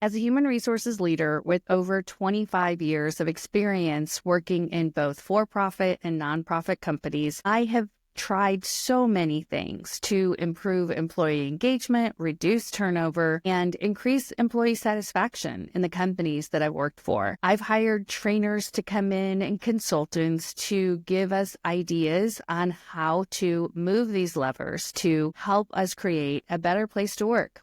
As a human resources leader with over 25 years of experience working in both for-profit and nonprofit companies, I have tried so many things to improve employee engagement, reduce turnover, and increase employee satisfaction in the companies that I've worked for. I've hired trainers to come in and consultants to give us ideas on how to move these levers to help us create a better place to work.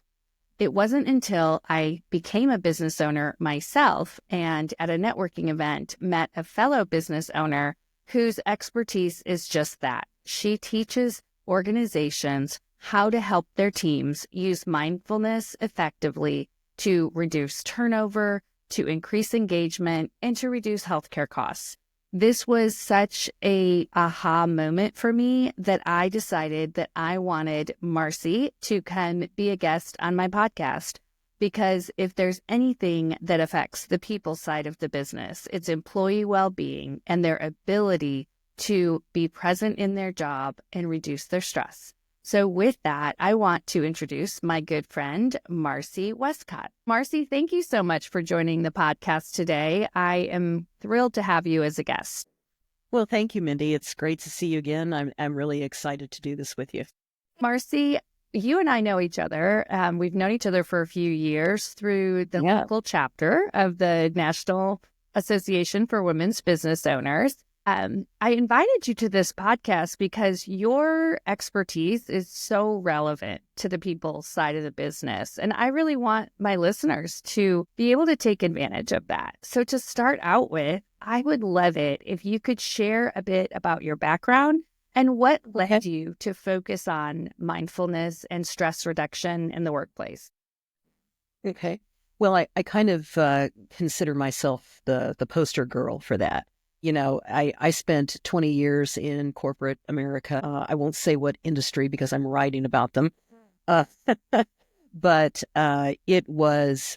It wasn't until I became a business owner myself and at a networking event met a fellow business owner whose expertise is just that. She teaches organizations how to help their teams use mindfulness effectively to reduce turnover, to increase engagement, and to reduce healthcare costs. This was such a aha moment for me that I decided that I wanted Marcy to come be a guest on my podcast, because if there's anything that affects the people side of the business, it's employee well-being and their ability to be present in their job and reduce their stress. So with that, I want to introduce my good friend, Marcy Westcott. Marcy, thank you so much for joining the podcast today. I am thrilled to have you as a guest. Well, thank you, Mindy. It's great to see you again. I'm really excited to do this with you. Marcy, you and I know each other. We've known each other for a few years through the local chapter of the National Association for Women's Business Owners. I invited you to this podcast because your expertise is so relevant to the people side of the business. And I really want my listeners to be able to take advantage of that. So to start out with, I would love it if you could share a bit about your background and what led you to focus on mindfulness and stress reduction in the workplace. Okay. Well, I kind of consider myself the poster girl for that. You know, I spent 20 years in corporate America. I won't say what industry because I'm writing about them. But it was,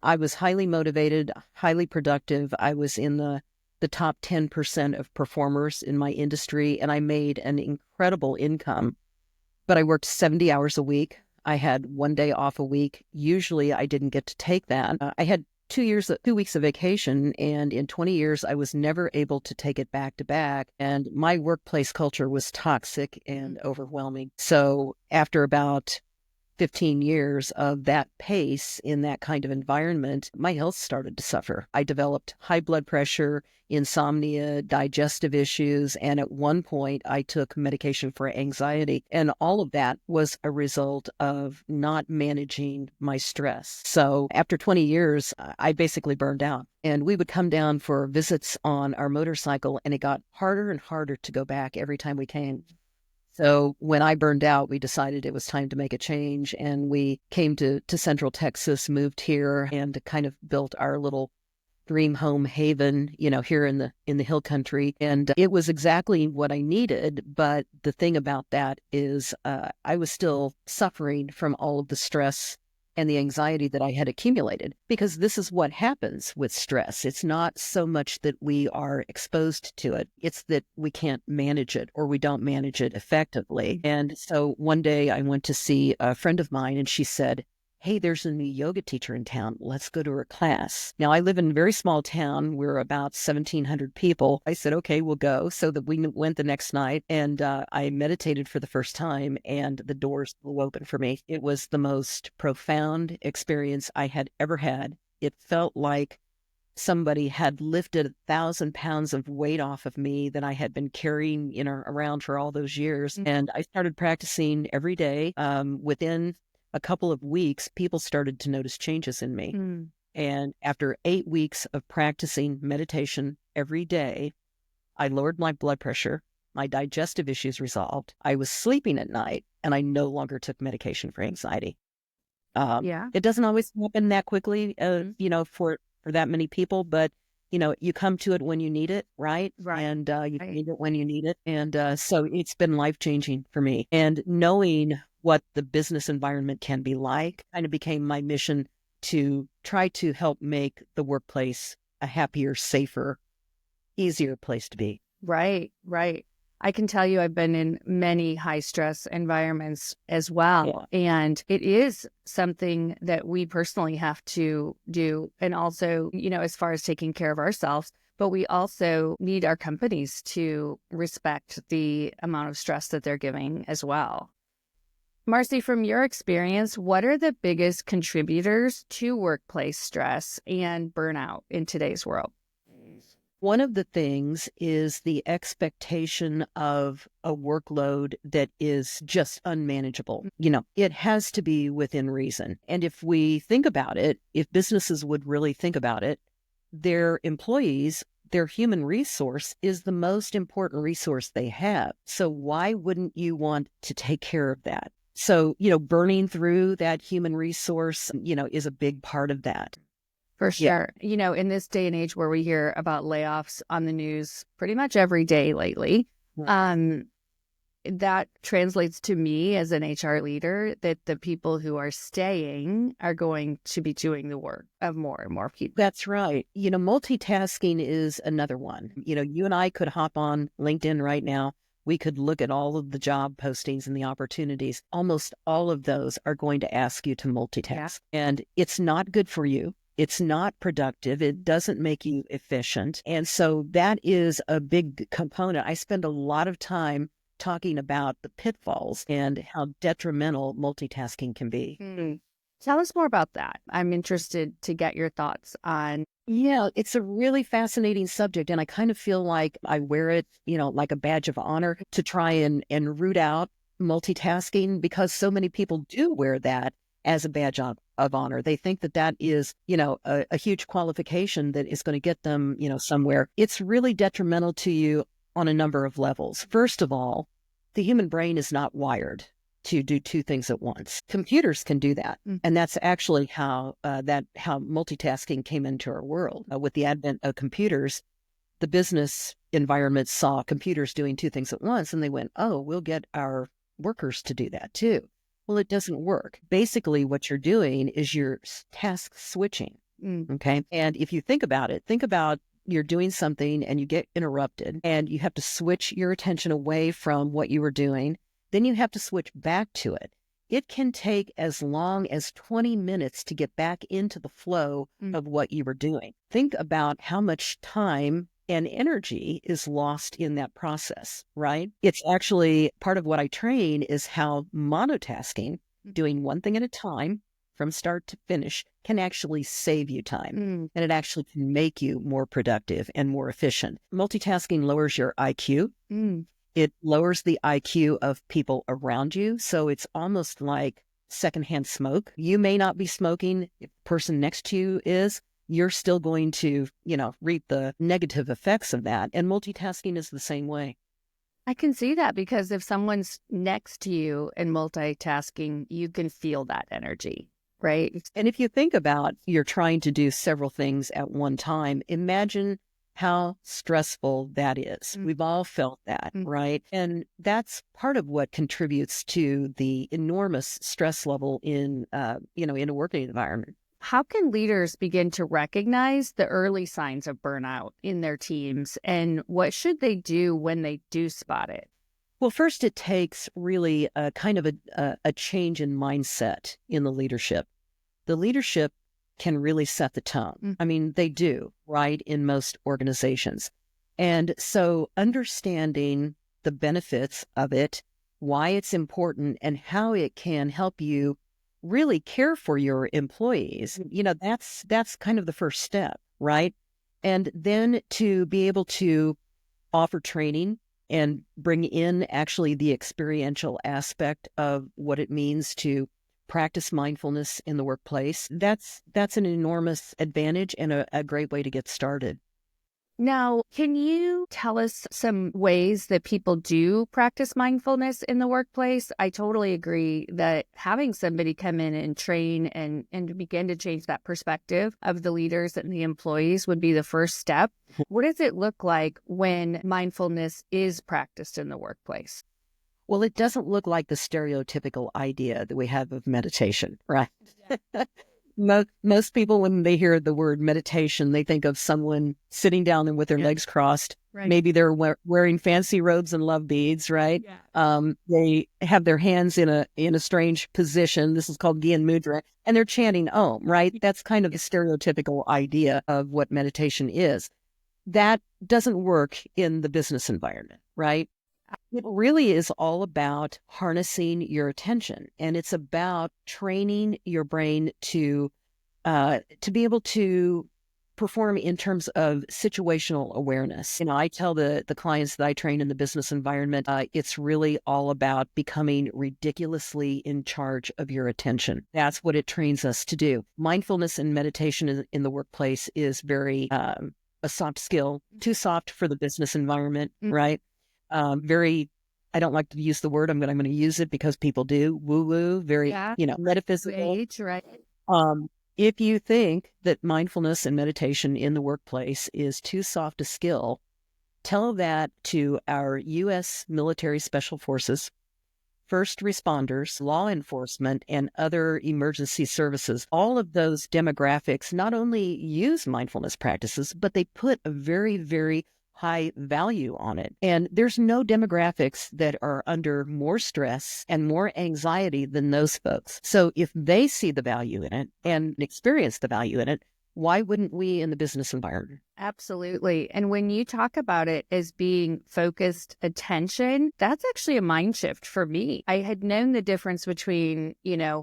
I was highly motivated, highly productive. I was in the top 10% of performers in my industry, and I made an incredible income. But I worked 70 hours a week. I had one day off a week. Usually I didn't get to take that. I had 2 weeks of vacation, and in 20 years, I was never able to take it back to back. And my workplace culture was toxic and overwhelming. So after about 15 years of that pace in that kind of environment, my health started to suffer. I developed high blood pressure, insomnia, digestive issues, and at one point I took medication for anxiety. And all of that was a result of not managing my stress. So after 20 years, I basically burned out. And we would come down for visits on our motorcycle, and it got harder and harder to go back every time we came. So when I burned out, we decided it was time to make a change, and we came to Central Texas, moved here, and kind of built our little dream home haven, here in the hill country. And it was exactly what I needed. But the thing about that is I was still suffering from all of the stress and the anxiety that I had accumulated, because this is what happens with stress. It's not so much that we are exposed to it. It's that we can't manage it, or we don't manage it effectively. And so one day I went to see a friend of mine, and she said, "Hey, there's a new yoga teacher in town. Let's go to her class." Now, I live in a very small town. We're about 1,700 people. I said, okay, we'll go. So that we went the next night, and I meditated for the first time, and the doors flew open for me. It was the most profound experience I had ever had. It felt like somebody had lifted 1,000 pounds of weight off of me that I had been carrying, around for all those years. And I started practicing every day. Within a couple of weeks, people started to notice changes in me. And after 8 weeks of practicing meditation every day, I lowered my blood pressure. My digestive issues resolved. I was sleeping at night, and I no longer took medication for anxiety. It doesn't always happen that quickly, for that many people, but you come to it when you need it, right? And you need it when you need it. And so it's been life-changing for me. And knowing what the business environment can be like kind of became my mission to try to help make the workplace a happier, safer, easier place to be. Right. I can tell you I've been in many high stress environments as well. Yeah. And it is something that we personally have to do. And also, as far as taking care of ourselves, but we also need our companies to respect the amount of stress that they're giving as well. Marcy, from your experience, what are the biggest contributors to workplace stress and burnout in today's world? One of the things is the expectation of a workload that is just unmanageable. It has to be within reason. And if we think about it, if businesses would really think about it, their employees, their human resource is the most important resource they have. So why wouldn't you want to take care of that? So, burning through that human resource, is a big part of that. For sure. Yeah. In this day and age where we hear about layoffs on the news pretty much every day lately, that translates to me as an HR leader that the people who are staying are going to be doing the work of more and more people. That's right. Multitasking is another one. You and I could hop on LinkedIn right now. We could look at all of the job postings and the opportunities. Almost all of those are going to ask you to multitask. Yeah. And it's not good for you. It's not productive. It doesn't make you efficient. And so that is a big component. I spend a lot of time talking about the pitfalls and how detrimental multitasking can be. Tell us more about that. I'm interested to get your thoughts on. Yeah, it's a really fascinating subject. And I kind of feel like I wear it, like a badge of honor to try and root out multitasking, because so many people do wear that as a badge of honor. They think that that is, a huge qualification that is going to get them, somewhere. It's really detrimental to you on a number of levels. First of all, the human brain is not wired to do two things at once. Computers can do that. And that's actually how multitasking came into our world. With the advent of computers, the business environment saw computers doing two things at once, and they went, oh, we'll get our workers to do that too. Well, it doesn't work. Basically, what you're doing is you're task switching. Okay. And if you think about it, you're doing something and you get interrupted and you have to switch your attention away from what you were doing. Then you have to switch back to it. It can take as long as 20 minutes to get back into the flow of what you were doing. Think about how much time and energy is lost in that process, right? It's actually part of what I train is how monotasking, doing one thing at a time from start to finish, can actually save you time. And it actually can make you more productive and more efficient. Multitasking lowers your IQ. It lowers the IQ of people around you. So it's almost like secondhand smoke. You may not be smoking. If the person next to you is, you're still going to, reap the negative effects of that. And multitasking is the same way. I can see that, because if someone's next to you and multitasking, you can feel that energy, right? And if you think about you're trying to do several things at one time, imagine how stressful that is. We've all felt that, right? And that's part of what contributes to the enormous stress level in a working environment. How can leaders begin to recognize the early signs of burnout in their teams, and what should they do when they do spot it? Well, first, it takes really a kind of a change in mindset in the leadership. The leadership can really set the tone. I mean, they do, right, in most organizations. And so understanding the benefits of it, why it's important, and how it can help you really care for your employees, that's kind of the first step, right? And then to be able to offer training and bring in actually the experiential aspect of what it means to practice mindfulness in the workplace, that's an enormous advantage and a great way to get started. Now, can you tell us some ways that people do practice mindfulness in the workplace? I totally agree that having somebody come in and train and begin to change that perspective of the leaders and the employees would be the first step. What does it look like when mindfulness is practiced in the workplace? Well, it doesn't look like the stereotypical idea that we have of meditation, right? Most people, when they hear the word meditation, they think of someone sitting down and with their legs crossed. Right. Maybe they're wearing fancy robes and love beads, right? Yeah. They have their hands in a strange position. This is called Gyan Mudra, and they're chanting Om, right? That's kind of a stereotypical idea of what meditation is. That doesn't work in the business environment, right? It really is all about harnessing your attention, and it's about training your brain to be able to perform in terms of situational awareness. I tell the clients that I train in the business environment, it's really all about becoming ridiculously in charge of your attention. That's what it trains us to do. Mindfulness and meditation in the workplace is very a soft skill, too soft for the business environment, right? Very, I don't like to use the word, I'm going to use it because people do, woo-woo, very, metaphysical. Right. If you think that mindfulness and meditation in the workplace is too soft a skill, tell that to our U.S. military special forces, first responders, law enforcement, and other emergency services. All of those demographics not only use mindfulness practices, but they put a very, very high value on it. And there's no demographics that are under more stress and more anxiety than those folks. So if they see the value in it and experience the value in it, why wouldn't we in the business environment? Absolutely. And when you talk about it as being focused attention, that's actually a mind shift for me. I had known the difference between,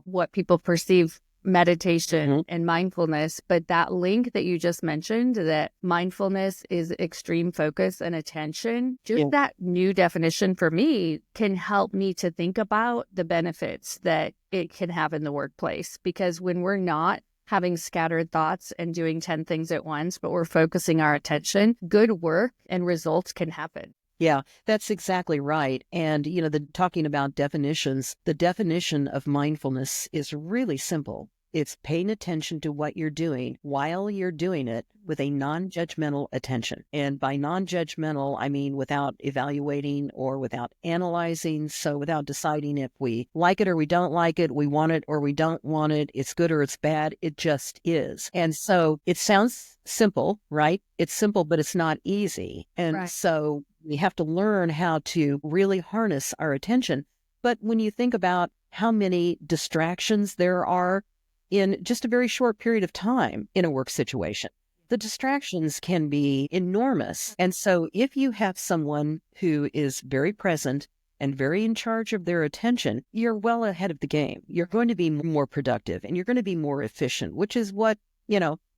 what people perceive meditation and mindfulness, but that link that you just mentioned, that mindfulness is extreme focus and attention, just that new definition for me can help me to think about the benefits that it can have in the workplace. Because when we're not having scattered thoughts and doing 10 things at once, but we're focusing our attention, good work and results can happen. Yeah, that's exactly right. And, talking about definitions, the definition of mindfulness is really simple. It's paying attention to what you're doing while you're doing it with a non-judgmental attention. And by non-judgmental, I mean without evaluating or without analyzing. So without deciding if we like it or we don't like it, we want it or we don't want it, it's good or it's bad, it just is. And so it sounds simple, right? It's simple, but it's not easy. And so we have to learn how to really harness our attention. But when you think about how many distractions there are in just a very short period of time in a work situation, the distractions can be enormous. And so if you have someone who is very present and very in charge of their attention, you're well ahead of the game. You're going to be more productive and you're going to be more efficient, which is what,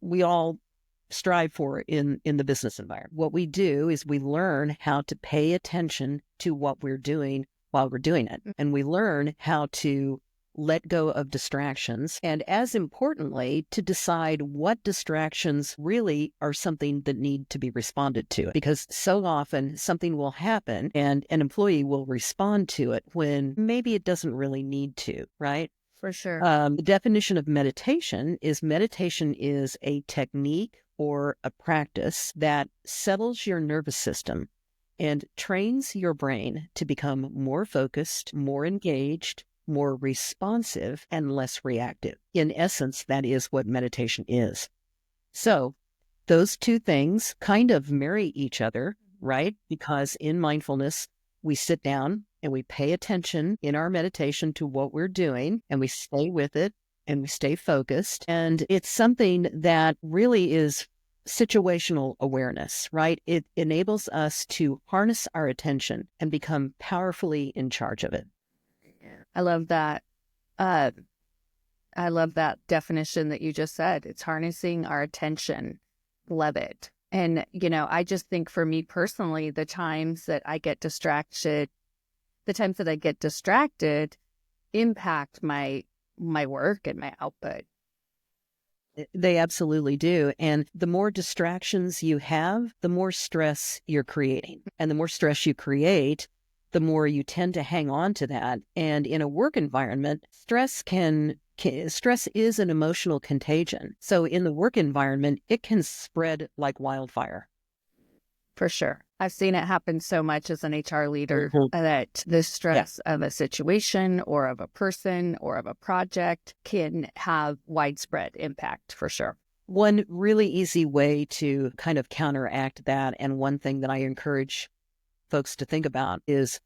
we all strive for in the business environment. What we do is we learn how to pay attention to what we're doing while we're doing it. And we learn how to let go of distractions, and as importantly, to decide what distractions really are something that need to be responded to. Because so often something will happen and an employee will respond to it when maybe it doesn't really need to, right? For sure. The definition of meditation is a technique or a practice that settles your nervous system and trains your brain to become more focused, more engaged, more responsive, and less reactive. In essence, that is what meditation is. So those two things kind of marry each other, right? Because in mindfulness, we sit down and we pay attention in our meditation to what we're doing, and we stay with it and we stay focused. And it's something that really is situational awareness, right? It enables us to harness our attention and become powerfully in charge of it. I love that. I love that definition that you just said. It's harnessing our attention. Love it. And, I just think for me personally, the times that I get distracted impact my work and my output. They absolutely do. And the more distractions you have, the more stress you're creating. And the more stress you create, the more you tend to hang on to that. And in a work environment, stress is an emotional contagion. So in the work environment, it can spread like wildfire. For sure. I've seen it happen so much as an HR leader Mhm. that the stress of a situation or of a person or of a project can have widespread impact for sure. One really easy way to kind of counteract that, and one thing that I encourage folks to think about is,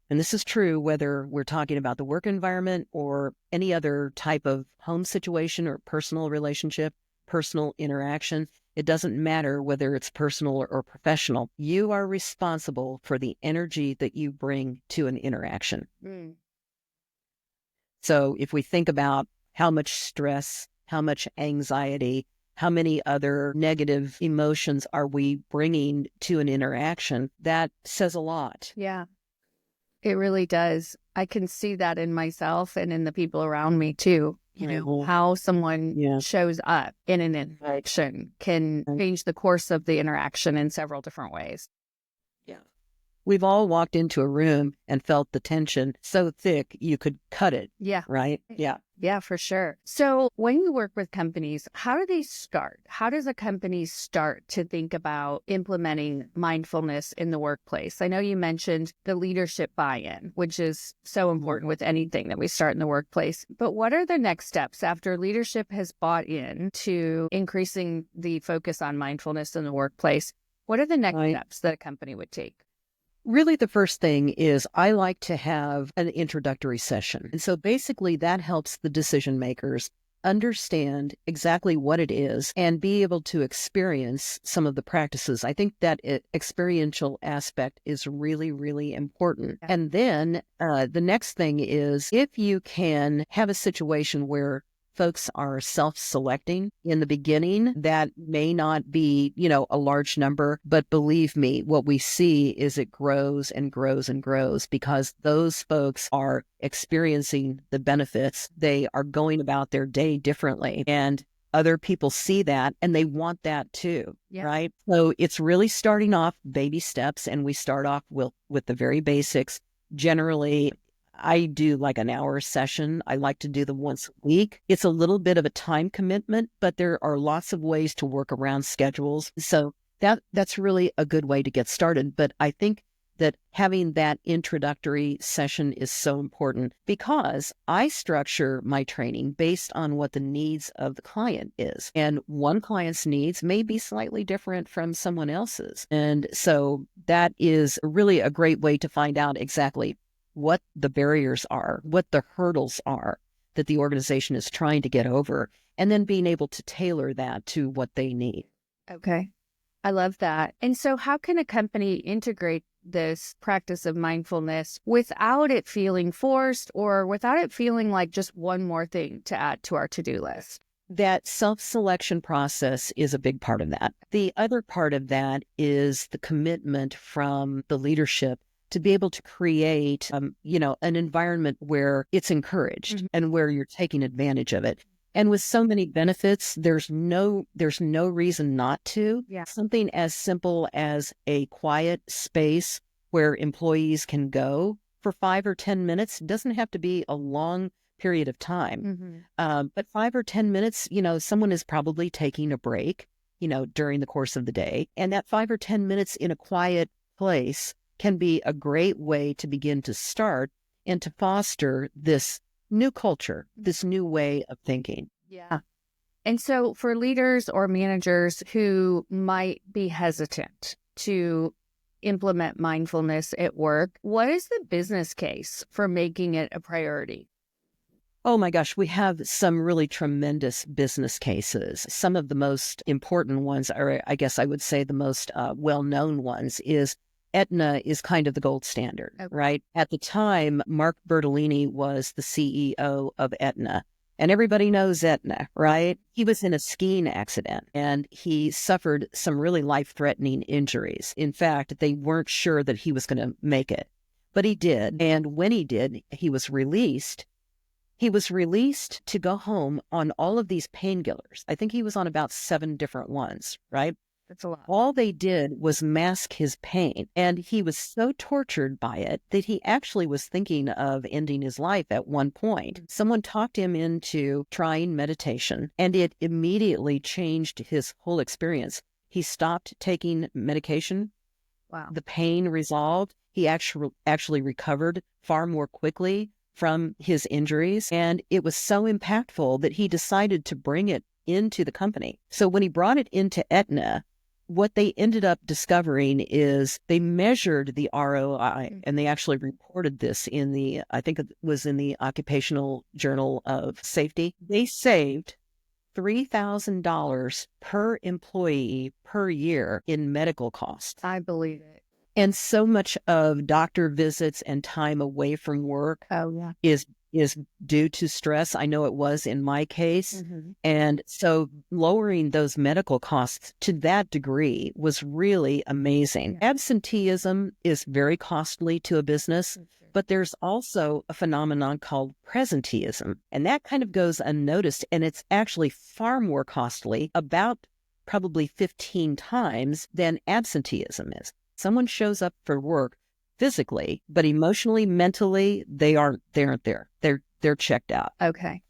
and this is true whether we're talking about the work environment or any other type of home situation or personal relationship, personal interaction. It doesn't matter whether it's personal or professional. You are responsible for the energy that you bring to an interaction. Mm. So if we think about how much stress, how much anxiety, how many other negative emotions are we bringing to an interaction, that says a lot. Yeah, it really does. I can see that in myself and in the people around me too. Mhm. How someone Yeah. shows up in an interaction can Right. change the course of the interaction in several different ways. Yeah. We've all walked into a room and felt the tension so thick you could cut it, Yeah. right? Yeah. Yeah, for sure. So when you work with companies, how do they start? How does a company start to think about implementing mindfulness in the workplace? I know you mentioned the leadership buy-in, which is so important with anything that we start in the workplace. But what are the next steps after leadership has bought in to increasing the focus on mindfulness in the workplace? What are the next Right. steps that a company would take? Really, the first thing is I like to have an introductory session. And so basically, that helps the decision makers understand exactly what it is and be able to experience some of the practices. I think that experiential aspect is really, really important. Yeah. And then the next thing is if you can have a situation where folks are self-selecting in the beginning, that may not be, a large number, but believe me, what we see is it grows and grows and grows because those folks are experiencing the benefits. They are going about their day differently, and other people see that and they want that too. Yeah. Right? So it's really starting off baby steps, and we start off with the very basics. Generally, I do like an hour session. I like to do them once a week. It's a little bit of a time commitment, but there are lots of ways to work around schedules. So that's really a good way to get started. But I think that having that introductory session is so important because I structure my training based on what the needs of the client is. And one client's needs may be slightly different from someone else's. And so that is really a great way to find out exactly what the barriers are, what the hurdles are that the organization is trying to get over, and then being able to tailor that to what they need. Okay. I love that. And so how can a company integrate this practice of mindfulness without it feeling forced or without it feeling like just one more thing to add to our to-do list? That self-selection process is a big part of that. The other part of that is the commitment from the leadership to be able to create, an environment where it's encouraged and where you're taking advantage of it. And with so many benefits, there's no reason not to. Yeah. Something as simple as a quiet space where employees can go for 5 or 10 minutes doesn't have to be a long period of time. But 5 or 10 minutes, someone is probably taking a break, during the course of the day. And that 5 or 10 minutes in a quiet place can be a great way to begin to start and to foster this new culture, this new way of thinking. Yeah. And so for leaders or managers who might be hesitant to implement mindfulness at work, what is the business case for making it a priority? Oh my gosh, we have some really tremendous business cases. Some of the most important ones, or I guess I would say the most well-known ones, is Aetna is kind of the gold standard, right? At the time, Mark Bertolini was the CEO of Aetna. And everybody knows Aetna, right? He was in a skiing accident and he suffered some really life-threatening injuries. In fact, they weren't sure that he was going to make it, but he did. And when he did, he was released. He was released to go home on all of these painkillers. I think he was on about 7 different ones, right? That's a lot. All they did was mask his pain, and he was so tortured by it that he actually was thinking of ending his life at one point. Someone talked him into trying meditation, and it immediately changed his whole experience. He stopped taking medication Wow. the pain resolved. He actually recovered far more quickly from his injuries. And it was so impactful that he decided to bring it into the company. So when he brought it into Aetna, what they ended up discovering is they measured the ROI, and they actually reported this in the, I think it was in the Occupational Journal of Safety. They saved $3,000 per employee per year in medical costs. I believe it. And so much of doctor visits and time away from work Oh, yeah. is due to stress. I know it was in my case. Mm-hmm. And so lowering those medical costs to that degree was really amazing. Yeah. Absenteeism is very costly to a business, but there's also a phenomenon called presenteeism, and that kind of goes unnoticed, and it's actually far more costly, about probably 15 times than absenteeism is. Someone shows up for work physically, but emotionally, mentally, they aren't there. They're checked out. Okay.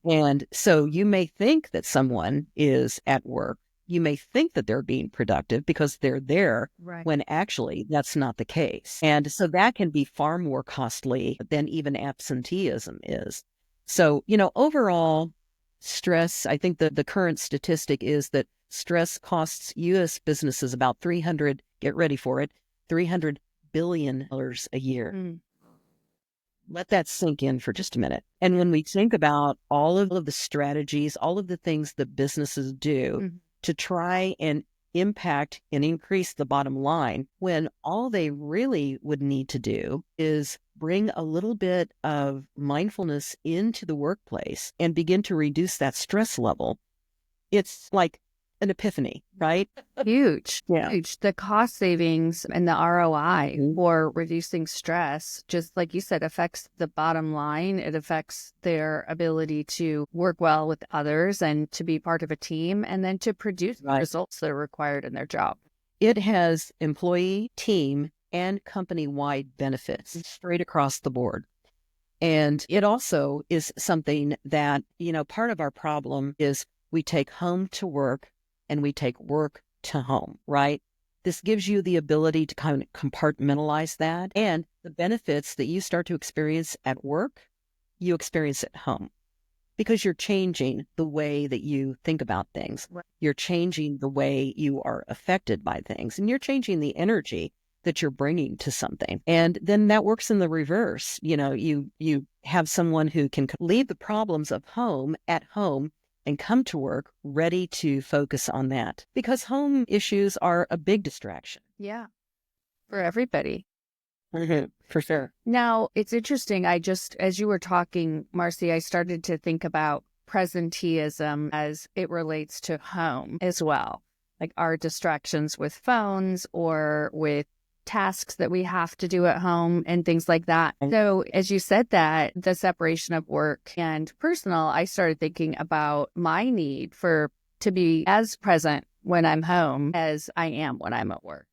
And so you may think that someone is at work. You may think that they're being productive because they're there, Right. when actually that's not the case. And so that can be far more costly than even absenteeism is. So, overall, stress, I think that the current statistic is that stress costs U.S. businesses about get ready for it, $300 billion a year. Mm. Let that sink in for just a minute. And when we think about all of the strategies, all of the things that businesses do to try and impact and increase the bottom line, when all they really would need to do is bring a little bit of mindfulness into the workplace and begin to reduce that stress level, it's like an epiphany, right? Huge. Yeah. Huge. The cost savings and the ROI Mhm. for reducing stress, just like you said, affects the bottom line. It affects their ability to work well with others and to be part of a team, and then to produce Right. results that are required in their job. It has employee, team, and company-wide benefits straight across the board. And it also is something that, part of our problem is we take home to work and we take work to home, right? This gives you the ability to kind of compartmentalize that, and the benefits that you start to experience at work, you experience at home, because you're changing the way that you think about things. Right. You're changing the way you are affected by things, and you're changing the energy that you're bringing to something. And then that works in the reverse. You have someone who can leave the problems of home at home and come to work ready to focus on that, because home issues are a big distraction. Yeah. For everybody. For sure. Now, it's interesting. As you were talking, Marcy, I started to think about presenteeism as it relates to home as well, like our distractions with phones or with tasks that we have to do at home and things like that. So as you said that, the separation of work and personal, I started thinking about my need to be as present when I'm home as I am when I'm at work.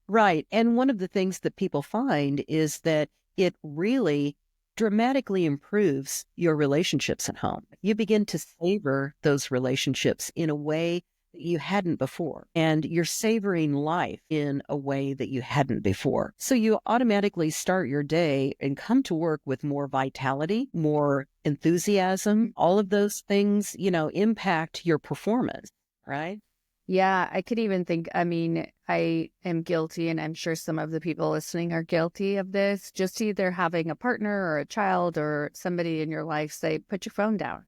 Right. And one of the things that people find is that it really dramatically improves your relationships at home. You begin to savor those relationships in a way that you hadn't before, and you're savoring life in a way that you hadn't before. So you automatically start your day and come to work with more vitality, more enthusiasm. All of those things, impact your performance, right? Yeah, I could even think, I am guilty, and I'm sure some of the people listening are guilty of this, just either having a partner or a child or somebody in your life say, put your phone down,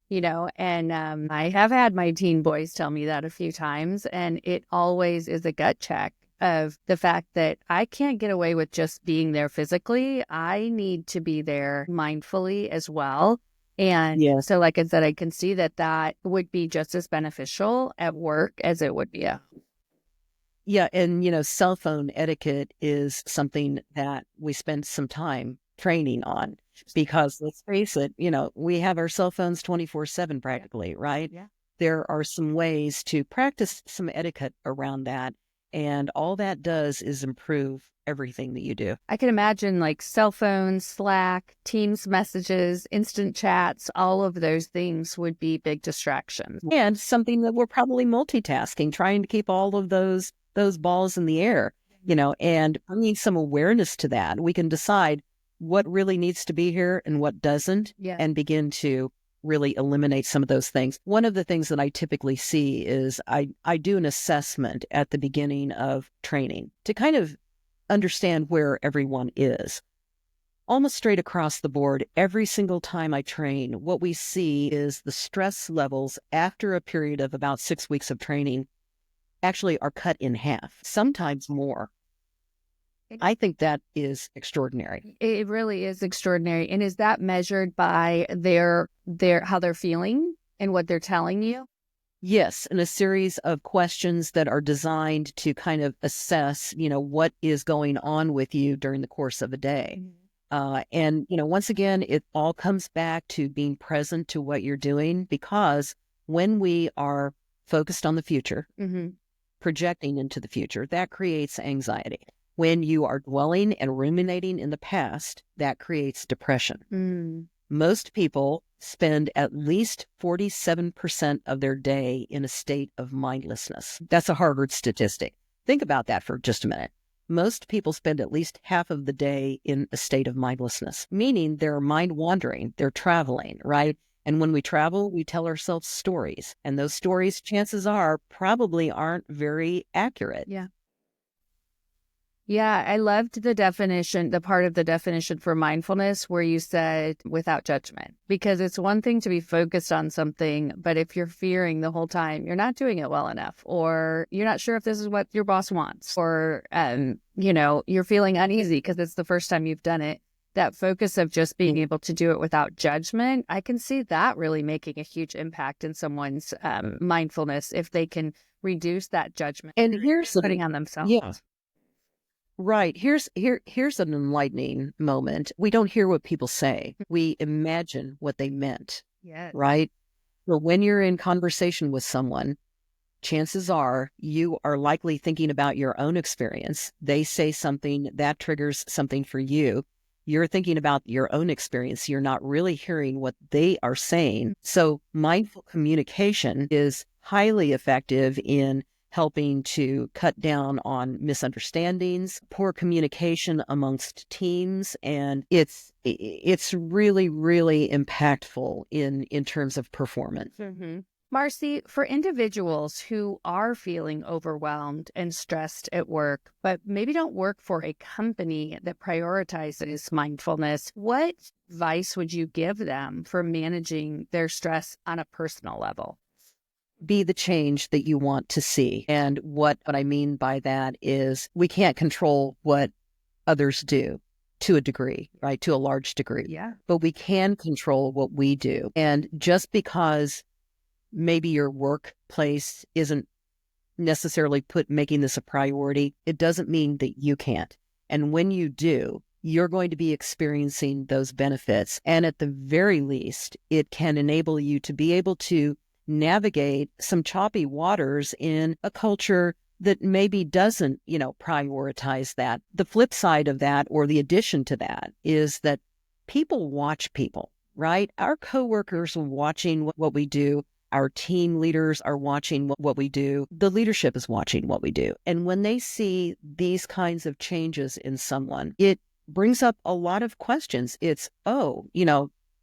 and I have had my teen boys tell me that a few times, and it always is a gut check of the fact that I can't get away with just being there physically. I need to be there mindfully as well. And Yes. so, like I said, I can see that would be just as beneficial at work as it would be at home. Yeah. And, cell phone etiquette is something that we spend some time training on, because let's face it, we have our cell phones 24/7 practically, right? Yeah. There are some ways to practice some etiquette around that. And all that does is improve everything that you do. I can imagine like cell phones, Slack, Teams messages, instant chats, all of those things would be big distractions. And something that we're probably multitasking, trying to keep all of those those balls in the air, and bringing some awareness to that. We can decide what really needs to be here and what doesn't, and begin to really eliminate some of those things. One of the things that I typically see is I do an assessment at the beginning of training to kind of understand where everyone is. Almost straight across the board, every single time I train, what we see is the stress levels after a period of about 6 weeks of training actually are cut in half, sometimes more. I think that is extraordinary. It really is extraordinary. And is that measured by their how they're feeling and what they're telling you? Yes, and a series of questions that are designed to kind of assess, what is going on with you during the course of a day. And, once again, it all comes back to being present to what you're doing, because when we are focused on the future, projecting into the future, that creates anxiety. When you are dwelling and ruminating in the past, that creates depression. Most people spend at least 47% of their day in a state of mindlessness. That's a Harvard statistic. Think about that for just a minute. Most people spend at least half of the day in a state of mindlessness, meaning they're mind wandering, they're traveling, right? And when we travel, we tell ourselves stories. And those stories, chances are, probably aren't very accurate. Yeah, I loved the definition, the part of the definition for mindfulness where you said without judgment, because it's one thing to be focused on something, but if you're fearing the whole time, you're not doing it well enough, or you're not sure if this is what your boss wants, or, you're feeling uneasy because it's the first time you've done it. That focus of just being able to do it without judgment, I can see that really making a huge impact in someone's mindfulness if they can reduce that judgment and here's putting on themselves. Yeah. Right. Here's an enlightening moment. We don't hear what people say. We imagine what they meant. Yes. Right? So when you're in conversation with someone, chances are you are likely thinking about your own experience. They say something that triggers something for you. You're thinking about your own experience. You're not really hearing what they are saying. So mindful communication is highly effective in helping to cut down on misunderstandings, poor communication amongst teams, and it's really, really impactful in terms of performance. Marcy, for individuals who are feeling overwhelmed and stressed at work, but maybe don't work for a company that prioritizes mindfulness, what advice would you give them for managing their stress on a personal level? Be the change that you want to see. And what I mean by that is we can't control what others do to a degree, right? To a large degree. Yeah. But we can control what we do. And just because maybe your workplace isn't necessarily making this a priority, it doesn't mean that you can't. And when you do, you're going to be experiencing those benefits. And at the very least, it can enable you to be able to navigate some choppy waters in a culture that maybe doesn't, prioritize that. The flip side of that, or the addition to that, is that people watch people, right? Our coworkers are watching what we do. Our team leaders are watching what we do. The leadership is watching what we do. And when they see these kinds of changes in someone, it brings up a lot of questions. It's,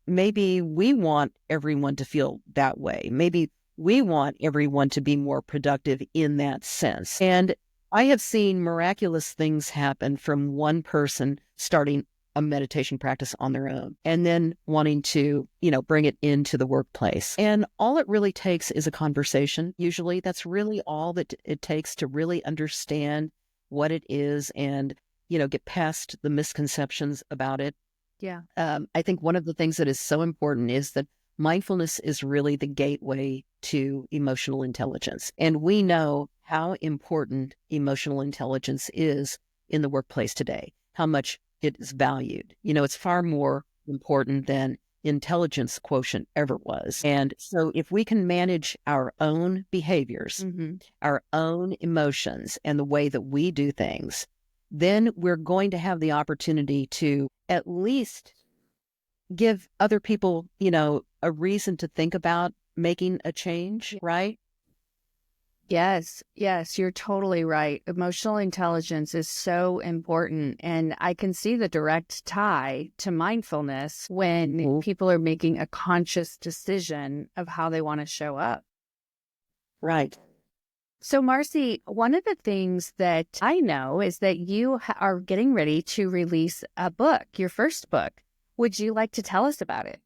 maybe we want everyone to feel that way. Maybe we want everyone to be more productive in that sense. And I have seen miraculous things happen from one person starting a meditation practice on their own and then wanting to, bring it into the workplace. And all it really takes is a conversation. Usually that's really all that it takes to really understand what it is and, get past the misconceptions about it. Yeah. I think one of the things that is so important is that mindfulness is really the gateway to emotional intelligence. And we know how important emotional intelligence is in the workplace today, how much it is valued. It's far more important than intelligence quotient ever was. And so if we can manage our own behaviors, our own emotions, and the way that we do things, then we're going to have the opportunity to at least give other people, a reason to think about making a change, right? Yes, yes, you're totally right. Emotional intelligence is so important. And I can see the direct tie to mindfulness when Mhm. people are making a conscious decision of how they want to show up. Right. So, Marcy, one of the things that I know is that you are getting ready to release a book, your first book. Would you like to tell us about it?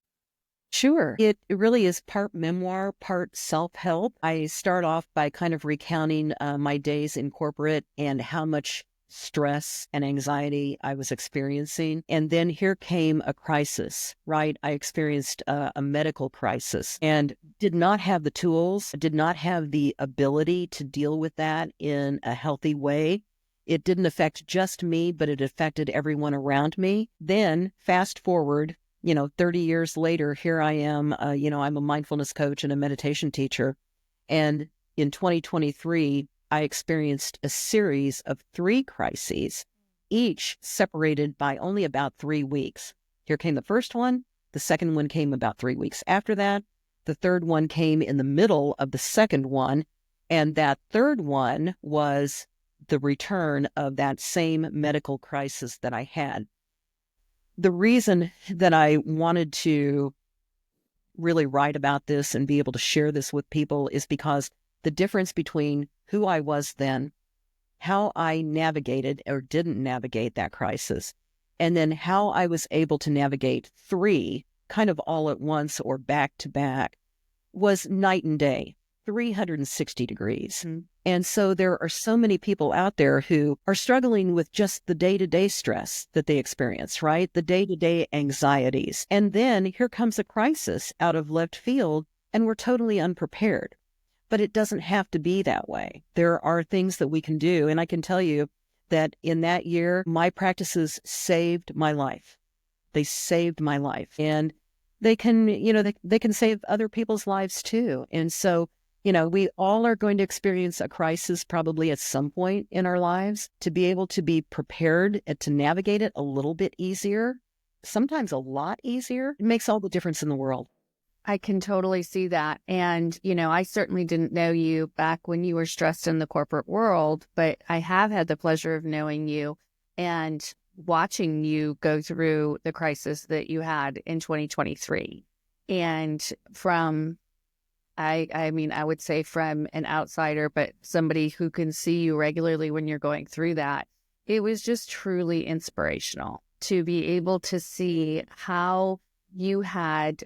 Sure. It really is part memoir, part self help. I start off by kind of recounting my days in corporate and how much stress and anxiety I was experiencing. And then here came a crisis, right? I experienced a medical crisis and did not have the tools, did not have the ability to deal with that in a healthy way. It didn't affect just me, but it affected everyone around me. Then fast forward 30 years later, here I am, I'm a mindfulness coach and a meditation teacher. And in 2023, I experienced a series of 3 crises, each separated by only about 3 weeks. Here came the first one. The second one came about 3 weeks after that. The third one came in the middle of the second one. And that third one was the return of that same medical crisis that I had. The reason that I wanted to really write about this and be able to share this with people is because the difference between who I was then, how I navigated or didn't navigate that crisis, and then how I was able to navigate 3 kind of all at once or back to back was night and day, 360 degrees. Mm. And so there are so many people out there who are struggling with just the day-to-day stress that they experience, right? The day-to-day anxieties. And then here comes a crisis out of left field, and we're totally unprepared. But it doesn't have to be that way. There are things that we can do. And I can tell you that in that year, my practices saved my life. They saved my life. And they can, they can save other people's lives too. And so, we all are going to experience a crisis probably at some point in our lives. To be able to be prepared and to navigate it a little bit easier, sometimes a lot easier, it makes all the difference in the world. I can totally see that. And, I certainly didn't know you back when you were stressed in the corporate world, but I have had the pleasure of knowing you and watching you go through the crisis that you had in 2023. And I would say from an outsider, but somebody who can see you regularly when you're going through that, it was just truly inspirational to be able to see how you had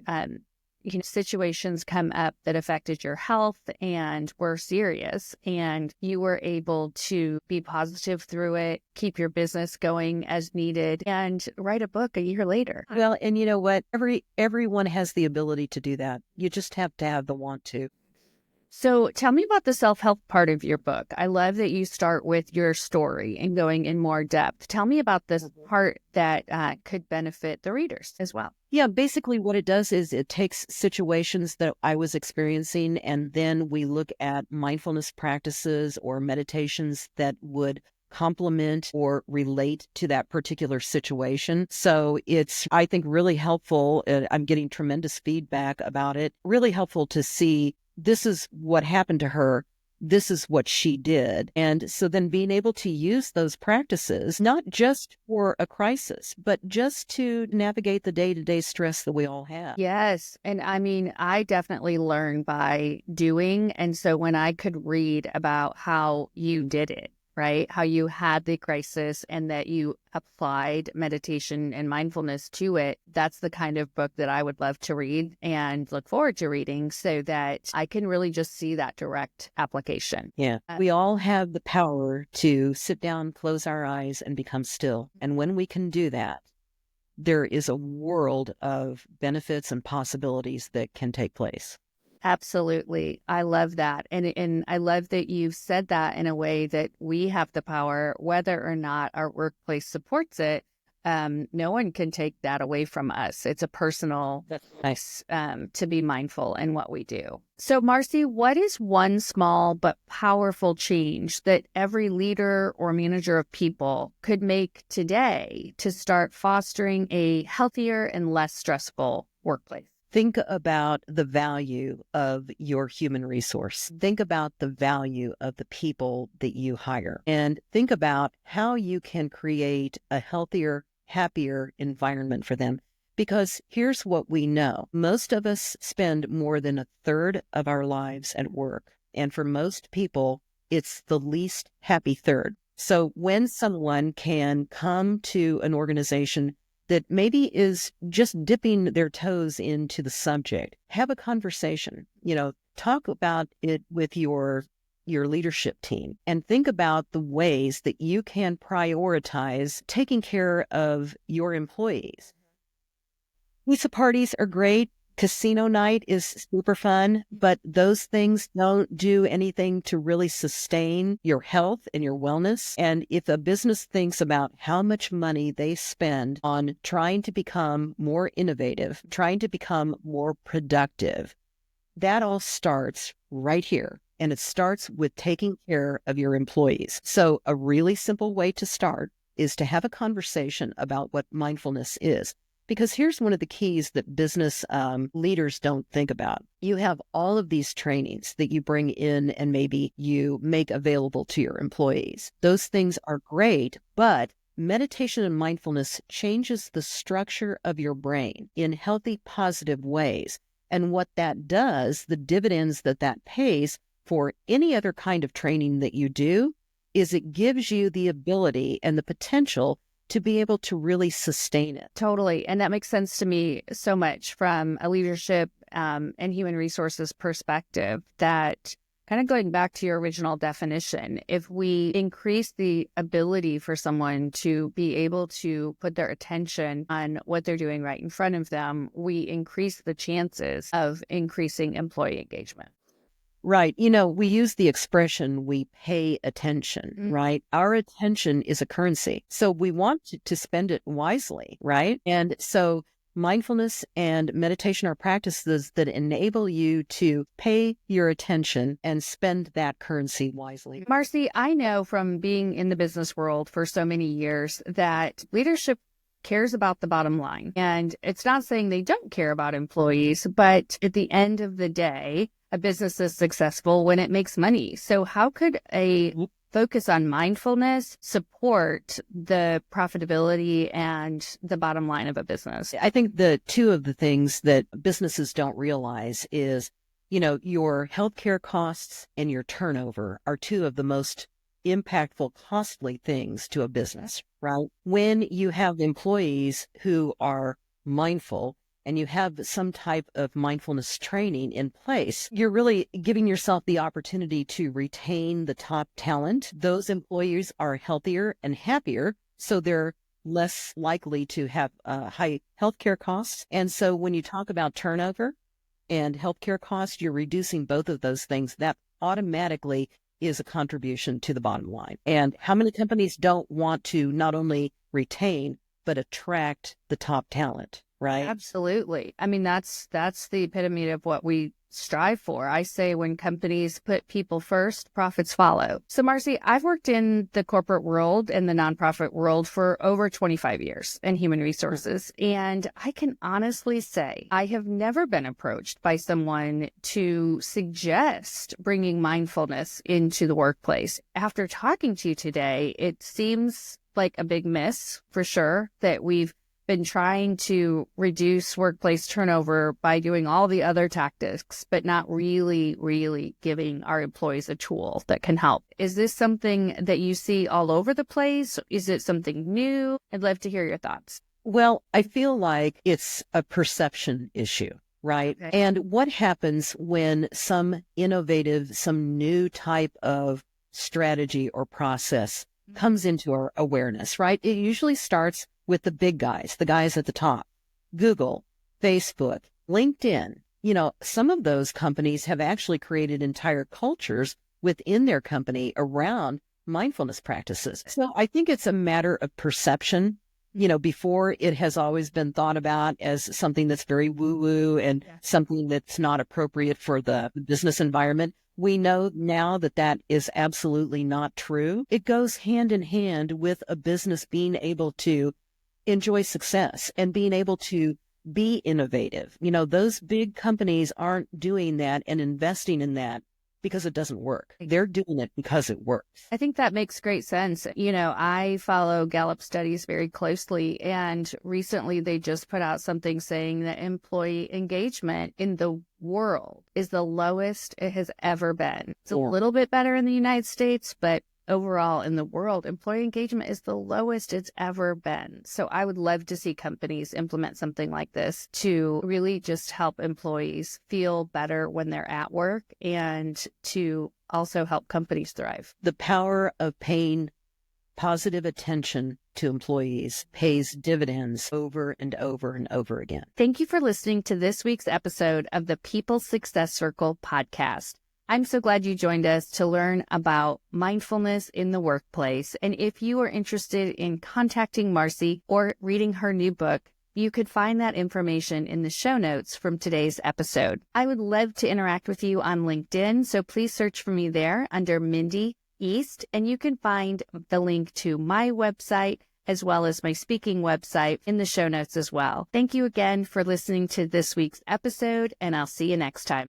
situations come up that affected your health and were serious, and you were able to be positive through it, keep your business going as needed, and write a book a year later. Well, and you know what? Everyone has the ability to do that. You just have to have the want to. So tell me about the self-help part of your book. I love that you start with your story and going in more depth. Tell me about this part that could benefit the readers as well. Yeah, basically what it does is it takes situations that I was experiencing, and then we look at mindfulness practices or meditations that would complement or relate to that particular situation. So it's, I think, really helpful. I'm getting tremendous feedback about it. Really helpful to see this is what happened to her. This is what she did. And so then being able to use those practices, not just for a crisis, but just to navigate the day-to-day stress that we all have. Yes. And I definitely learn by doing. And so when I could read about how you did it, right? How you had the crisis and that you applied meditation and mindfulness to it. That's the kind of book that I would love to read and look forward to reading so that I can really just see that direct application. Yeah. We all have the power to sit down, close our eyes, and become still. And when we can do that, there is a world of benefits and possibilities that can take place. Absolutely. I love that. And I love that you've said that in a way that we have the power, whether or not our workplace supports it. No one can take that away from us. It's a personal Nice. to be mindful in what we do. So, Marcy, what is one small but powerful change that every leader or manager of people could make today to start fostering a healthier and less stressful workplace? think about the value of your human resource. Think about the value of the people that you hire, and think about how you can create a healthier, happier environment for them. Because here's what we know. Most of us spend more than a third of our lives at work. And for most people, it's the least happy third. So when someone can come to an organization that maybe is just dipping their toes into the subject, have a conversation, talk about it with your leadership team, and think about the ways that you can prioritize taking care of your employees. Pizza parties are great. Casino night is super fun, but those things don't do anything to really sustain your health and your wellness. And if a business thinks about how much money they spend on trying to become more innovative, trying to become more productive, that all starts right here. And it starts with taking care of your employees. So a really simple way to start is to have a conversation about what mindfulness is. Because here's one of the keys that business leaders don't think about. You have all of these trainings that you bring in and maybe you make available to your employees. Those things are great, but meditation and mindfulness changes the structure of your brain in healthy, positive ways. And what that does, the dividends that pays for any other kind of training that you do, is it gives you the ability and the potential to be able to really sustain it. Totally. And that makes sense to me so much from a leadership and human resources perspective, that kind of going back to your original definition, if we increase the ability for someone to be able to put their attention on what they're doing right in front of them, we increase the chances of increasing employee engagement. Right. We use the expression, we pay attention, right? Our attention is a currency. So we want to spend it wisely, right? And so mindfulness and meditation are practices that enable you to pay your attention and spend that currency wisely. Marcy, I know from being in the business world for so many years that leadership cares about the bottom line. And it's not saying they don't care about employees, but at the end of the day, a business is successful when it makes money. So how could a focus on mindfulness support the profitability and the bottom line of a business? I think the two of the things that businesses don't realize is, your healthcare costs and your turnover are two of the most impactful, costly things to a business, right? When you have employees who are mindful and you have some type of mindfulness training in place, you're really giving yourself the opportunity to retain the top talent. Those employees are healthier and happier, so they're less likely to have high healthcare costs. And so when you talk about turnover and healthcare costs, you're reducing both of those things. That automatically is a contribution to the bottom line. And how many companies don't want to not only retain, but attract the top talent? Right? Absolutely. I mean, that's the epitome of what we strive for. I say when companies put people first, profits follow. So Marcy, I've worked in the corporate world and the nonprofit world for over 25 years in human resources. And I can honestly say I have never been approached by someone to suggest bringing mindfulness into the workplace. After talking to you today, it seems like a big miss for sure that we've been trying to reduce workplace turnover by doing all the other tactics, but not really giving our employees a tool that can help. Is this something that you see all over the place? Is it something new? I'd love to hear your thoughts. Well, I feel like it's a perception issue, right? Okay. And what happens when some innovative, some new type of strategy or process comes into our awareness, right? It usually starts with the big guys, the guys at the top. Google, Facebook, LinkedIn. Some of those companies have actually created entire cultures within their company around mindfulness practices. So I think it's a matter of perception. Before it has always been thought about as something that's very woo-woo and something that's not appropriate for the business environment. We know now that is absolutely not true. It goes hand in hand with a business being able to enjoy success and being able to be innovative. Those big companies aren't doing that and investing in that because it doesn't work. They're doing it because it works. I think that makes great sense. I follow Gallup studies very closely, and recently they just put out something saying that employee engagement in the world is the lowest it has ever been. It's a little bit better in the United States, but overall in the world, employee engagement is the lowest it's ever been. So I would love to see companies implement something like this to really just help employees feel better when they're at work and to also help companies thrive. The power of paying positive attention to employees pays dividends over and over and over again. Thank you for listening to this week's episode of the People Success Circle podcast. I'm so glad you joined us to learn about mindfulness in the workplace. And if you are interested in contacting Marcy or reading her new book, you could find that information in the show notes from today's episode. I would love to interact with you on LinkedIn, so please search for me there under Mindy East, and you can find the link to my website as well as my speaking website in the show notes as well. Thank you again for listening to this week's episode, and I'll see you next time.